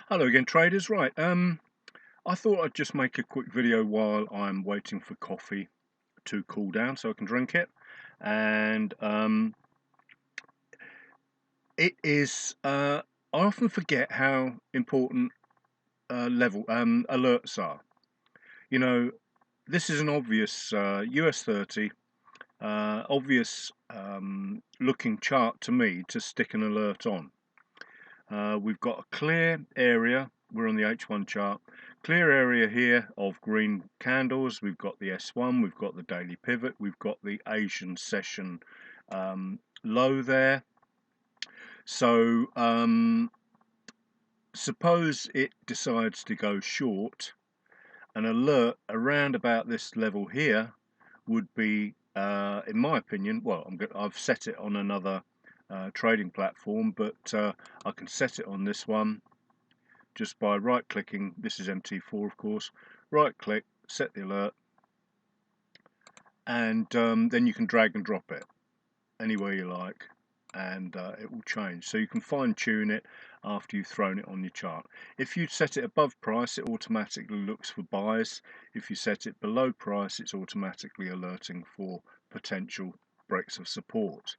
Hello again, traders. Right, I thought I'd just make a quick video while I'm waiting for coffee to cool down so I can drink it. And it is, I often forget how important level alerts are. You know, this is an obvious US 30, obvious looking chart to me to stick an alert on. We've got a clear area, we're on the H1 chart, clear area here of green candles. We've got the S1, we've got the daily pivot, we've got the Asian session low there. So suppose it decides to go short, an alert around about this level here would be, in my opinion, well, I've set it on another trading platform, but I can set it on this one just by right clicking. This is MT4, of course. Right click, set the alert, and then you can drag and drop it anywhere you like, and it will change. So you can fine tune it after you've thrown it on your chart. If you set it above price, it automatically looks for buys. If you set it below price, it's automatically alerting for potential breaks of support.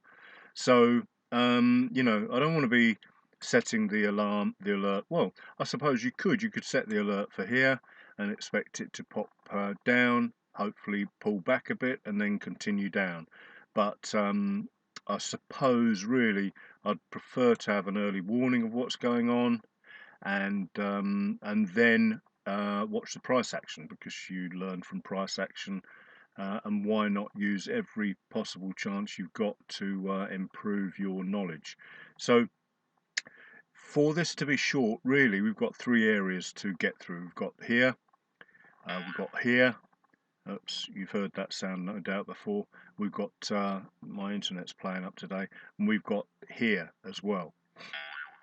So I don't want to be setting the alert. Well, I suppose you could set the alert for here and expect it to pop down, hopefully pull back a bit and then continue down. But I suppose really I'd prefer to have an early warning of what's going on, and then watch the price action, because you learn from price action. And why not use every possible chance you've got to improve your knowledge? So for this to be short, really, we've got three areas to get through. We've got here, we've got here. Oops, you've heard that sound no doubt before. We've got, my internet's playing up today, and we've got here as well.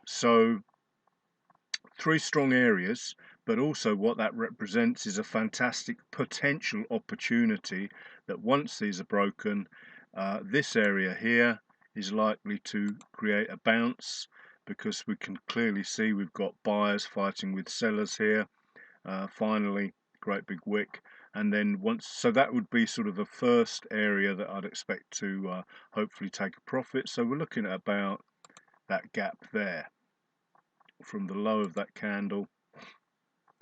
So three strong areas, but also what that represents is a fantastic potential opportunity that once these are broken, this area here is likely to create a bounce, because we can clearly see we've got buyers fighting with sellers here. Finally, great big wick, and then so that would be sort of the first area that I'd expect to hopefully take a profit. So we're looking at about that gap there, from the low of that candle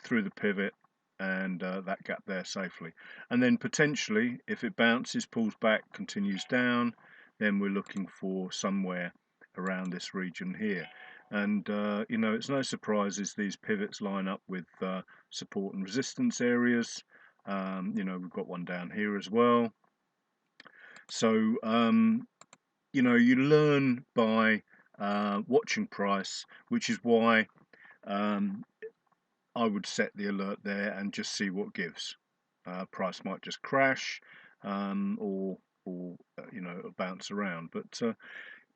through the pivot, and that gap there safely. And then potentially, if it bounces, pulls back, continues down, then we're looking for somewhere around this region here. And it's no surprises these pivots line up with support and resistance areas. We've got one down here as well. So you learn by watching price, which is why I would set the alert there and just see what gives. Price might just crash, or bounce around. But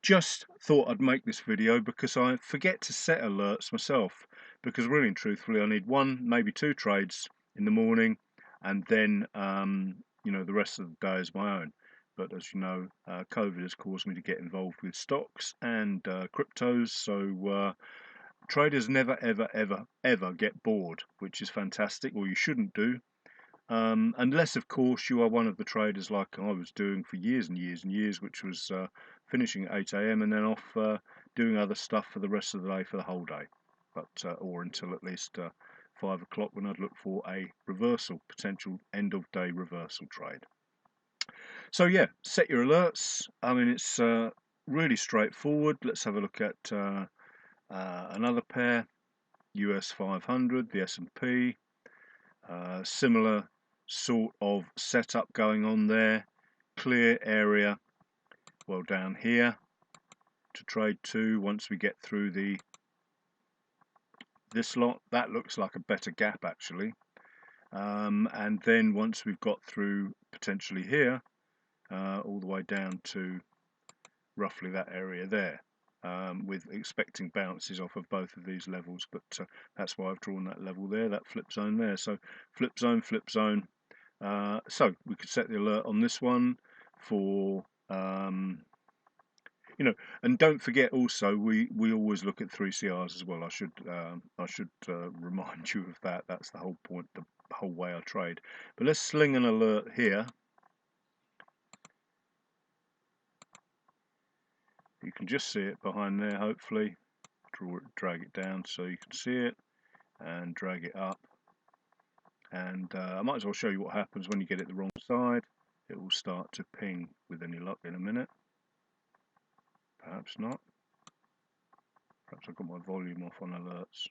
just thought I'd make this video because I forget to set alerts myself. Because really and truthfully, I need one, maybe two trades in the morning, and then the rest of the day is my own. But as you know, COVID has caused me to get involved with stocks and cryptos, so traders never, ever, ever, ever get bored, which is fantastic, or you shouldn't do. Unless, of course, you are one of the traders like I was doing for years and years and years, which was finishing at 8 a.m. and then off doing other stuff for the rest of the day, for the whole day, or until at least 5 o'clock, when I'd look for a reversal, potential end of day reversal trade. So yeah, set your alerts. I mean, it's really straightforward. Let's have a look at another pair, US 500, the S&P. Similar sort of setup going on there. Clear area, well, down here to trade to. Once we get through this lot, that looks like a better gap actually. And then once we've got through potentially here, all the way down to roughly that area there, with expecting bounces off of both of these levels, but that's why I've drawn that level there, that flip zone there. So flip zone, flip zone. So we could set the alert on this one for you know, and don't forget also we always look at 3CRs as well. I should remind you of that. That's the whole point, the whole way I trade. But let's sling an alert here. You can just see it behind there, hopefully. Drag it down so you can see it, and drag it up. And I might as well show you what happens when you get it the wrong side. It will start to ping with any luck in a minute. Perhaps not. Perhaps I've got my volume off on alerts.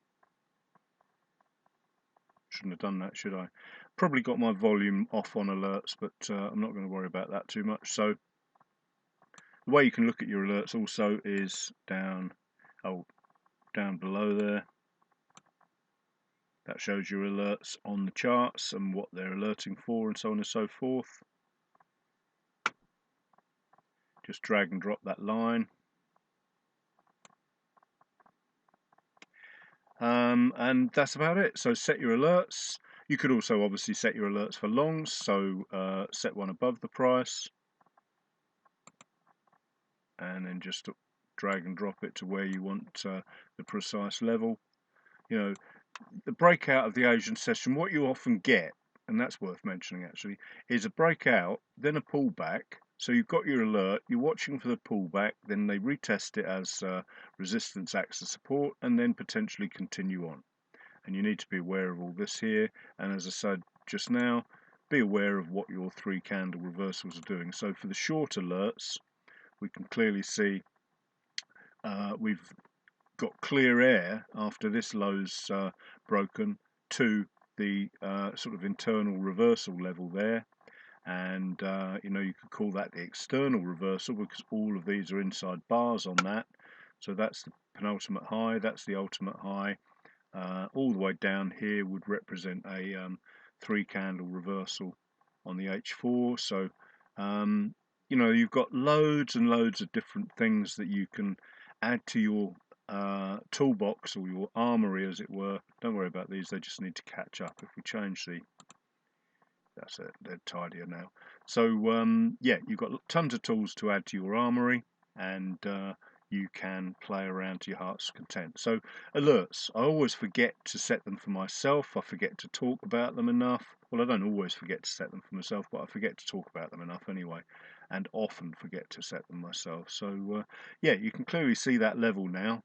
Shouldn't have done that, should I? Probably got my volume off on alerts, but I'm not going to worry about that too much. So the way you can look at your alerts also is down below there. That shows your alerts on the charts and what they're alerting for and so on and so forth. Just drag and drop that line. And that's about it. So set your alerts. You could also obviously set your alerts for longs, so set one above the price and then just drag and drop it to where you want the precise level. You know, the breakout of the Asian session, what you often get, and that's worth mentioning actually, is a breakout, then a pullback. So you've got your alert, you're watching for the pullback, then they retest it as resistance acts as support, and then potentially continue on. And you need to be aware of all this here. And as I said just now, be aware of what your 3 candle reversals are doing. So for the short alerts, we can clearly see we've got clear air after this low's broken to the sort of internal reversal level there. And you know, you could call that the external reversal because all of these are inside bars on that. So that's the penultimate high, that's the ultimate high. All the way down here would represent a 3 candle reversal on the H4. So you know, you've got loads and loads of different things that you can add to your toolbox or your armory, as it were. Don't worry about these, they just need to catch up. If we change the, that's it, they're tidier now. So yeah, you've got tons of tools to add to your armory, and you can play around to your heart's content. So alerts, I always forget to set them for myself. I forget to talk about them enough. Well, I don't always forget to set them for myself, but I forget to talk about them enough anyway, and often forget to set them myself. So yeah, you can clearly see that level now.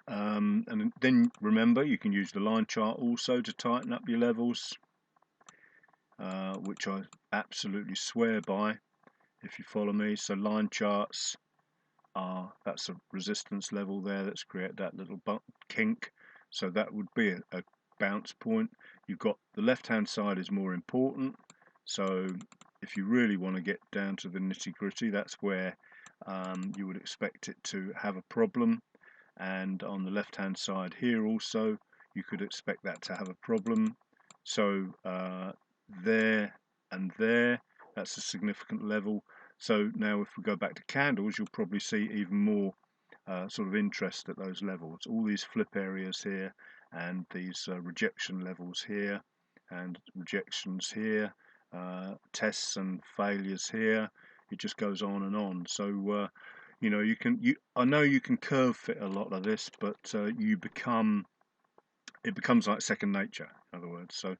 And then remember, you can use the line chart also to tighten up your levels, which I absolutely swear by if you follow me. So line charts are, that's a resistance level there that's created that little kink, so that would be a bounce point. You've got the left hand side is more important, so if you really want to get down to the nitty gritty, that's where you would expect it to have a problem. And on the left hand side here also you could expect that to have a problem. So there and there, that's a significant level. So now if we go back to candles, you'll probably see even more sort of interest at those levels. All these flip areas here and these rejection levels here and rejections here, tests and failures here. It just goes on and on. So you know, I know you can curve fit a lot of this, but it becomes like second nature, in other words. So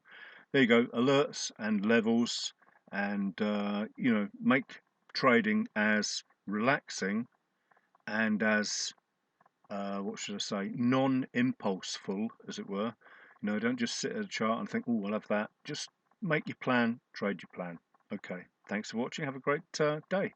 there you go, alerts and levels, and you know, make trading as relaxing and as what should I say, non-impulseful, as it were. You know, don't just sit at a chart and think, oh, I'll have that. Just make your plan, trade your plan. Okay, thanks for watching. Have a great day.